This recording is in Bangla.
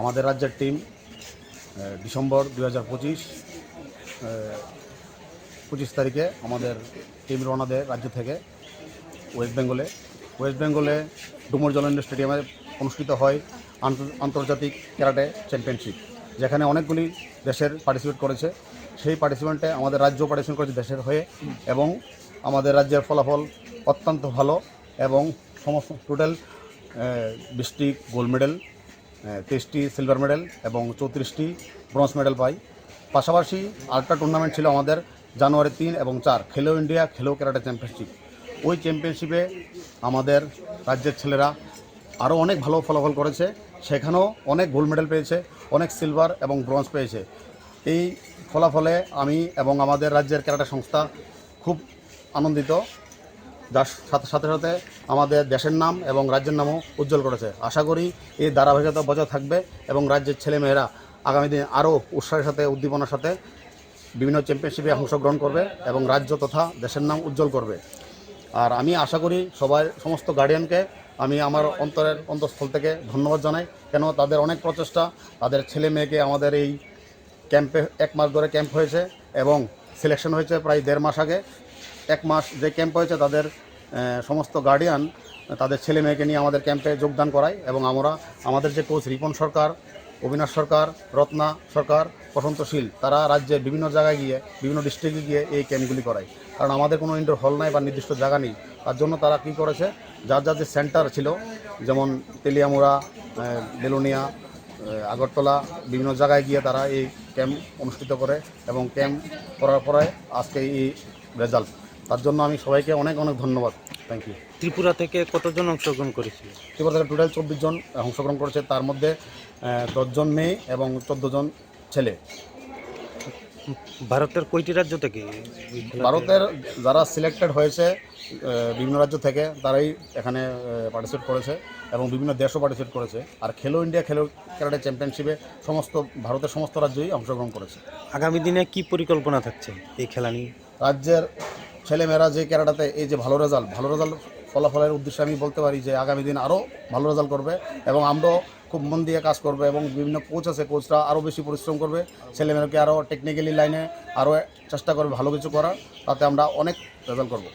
আমাদের রাজ্যের টিম ডিসেম্বর 2025 তারিখে আমাদের টিম রওনা দেয় রাজ্য থেকে ওয়েস্ট বেঙ্গলে ডুমুর জলেন্দ্র স্টেডিয়ামে অনুষ্ঠিত হয় আন্তর্জাতিক ক্যারাটে চ্যাম্পিয়নশিপ, যেখানে অনেকগুলি দেশের পার্টিসিপেট করেছে। সেই পার্টিসিপেন্টে আমাদের রাজ্য পার্টিসিপেট করেছে দেশের হয়ে, এবং আমাদের রাজ্যের ফলাফল অত্যন্ত ভালো, এবং সমস্ত টোটাল 20টি গোল্ড মেডেল, 23টি সিলভার মেডেল এবং 34টি ব্রোঞ্জ মেডেল পাই। পাশাপাশি আরেকটা টুর্নামেন্ট ছিল আমাদের জানুয়ারি 3 এবং 4, খেলো ইন্ডিয়া খেলো ক্যারাটে চ্যাম্পিয়নশিপ। ওই চ্যাম্পিয়নশিপে আমাদের রাজ্যের ছেলেরা আরও অনেক ভালো ফলাফল করেছে, সেখানেও অনেক গোল্ড মেডেল পেয়েছে, অনেক সিলভার এবং ব্রোঞ্জ পেয়েছে। এই ফলাফলে আমি এবং আমাদের রাজ্যের ক্যারাটে সংস্থা খুব আনন্দিত, যার সাথে সাথে আমাদের দেশের নাম এবং রাজ্যের নামও উজ্জ্বল করেছে। আশা করি এই ধারাবাহিকতা বজায় থাকবে এবং রাজ্যের ছেলেমেয়েরা আগামী দিনে আরও উৎসাহের সাথে উদ্দীপনার সাথে বিভিন্ন চ্যাম্পিয়নশিপে অংশগ্রহণ করবে এবং রাজ্য তথা দেশের নাম উজ্জ্বল করবে। আর আমি আশা করি সমস্ত গার্ডিয়ানকে আমি আমার অন্তঃস্থল থেকে ধন্যবাদ জানাই, কেন তাদের অনেক প্রচেষ্টা, তাদের ছেলে মেয়েকে আমাদের এই ক্যাম্পে 1 মাস ধরে ক্যাম্প হয়েছে এবং সিলেকশন হয়েছে প্রায় 1.5 মাস আগে। 1 মাস যে ক্যাম্প হয়েছে তাদের সমস্ত গার্ডিয়ান তাদের ছেলে মেয়েকে নিয়ে আমাদের ক্যাম্পে যোগদান করায়, এবং আমাদের যে কোচ রিপন সরকার, অবিনাশ সরকার, রত্না সরকার, প্রশান্তশীল, তারা রাজ্যের বিভিন্ন জায়গায় গিয়ে বিভিন্ন ডিস্ট্রিক্টে গিয়ে এই ক্যাম্পগুলি করায়। কারণ আমাদের কোনো ইনডোর হল নাই বা নির্দিষ্ট জায়গা নেই, তার জন্য তারা কী করেছে, যার যে সেন্টার ছিল, যেমন তেলিয়ামুড়া, বেলোনিয়া, আগরতলা, বিভিন্ন জায়গায় গিয়ে তারা এই ক্যাম্প অনুষ্ঠিত করে, এবং ক্যাম্প করার পরে আজকে এই রেজাল্ট। তার জন্য আমি সবাইকে অনেক অনেক ধন্যবাদ। Thank you. ত্রিপুরা থেকে কতজন অংশগ্রহণ করেছিল? ত্রিপুরা থেকে টোটাল 24 জন অংশগ্রহণ করেছে, তার মধ্যে 10 জন মেয়ে এবং 14 জন ছেলে। ভারতের কয়টি রাজ্য থেকে? ভারতের যারা সিলেক্টেড হয়েছে বিভিন্ন রাজ্য থেকে, তারাই এখানে পার্টিসিপেট করেছে এবং বিভিন্ন দেশও পার্টিসিপেট করেছে। আর খেলো ইন্ডিয়া খেলো ক্যারাটে চ্যাম্পিয়নশিপে ভারতের সমস্ত রাজ্যই অংশগ্রহণ করেছে। আগামী দিনে কি পরিকল্পনা থাকছে এই খেলা নিয়ে? রাজ্যের ছেলেমেয়েরা যে ক্যারাটাতে এই যে ভালো রেজাল্ট ফলাফলের উদ্দেশ্যে আমি বলতে পারি যে আগামী দিন আরও ভালো রেজাল্ট করবে, এবং আমরাও খুব মন দিয়ে কাজ করবে, এবং বিভিন্ন কোচ আছে, কোচরা আরও বেশি পরিশ্রম করবে, ছেলেমেয়েকে আরও টেকনিক্যালি লাইনে আরও চেষ্টা করবে ভালো কিছু করার, তাতে আমরা অনেক রেজাল্ট করব।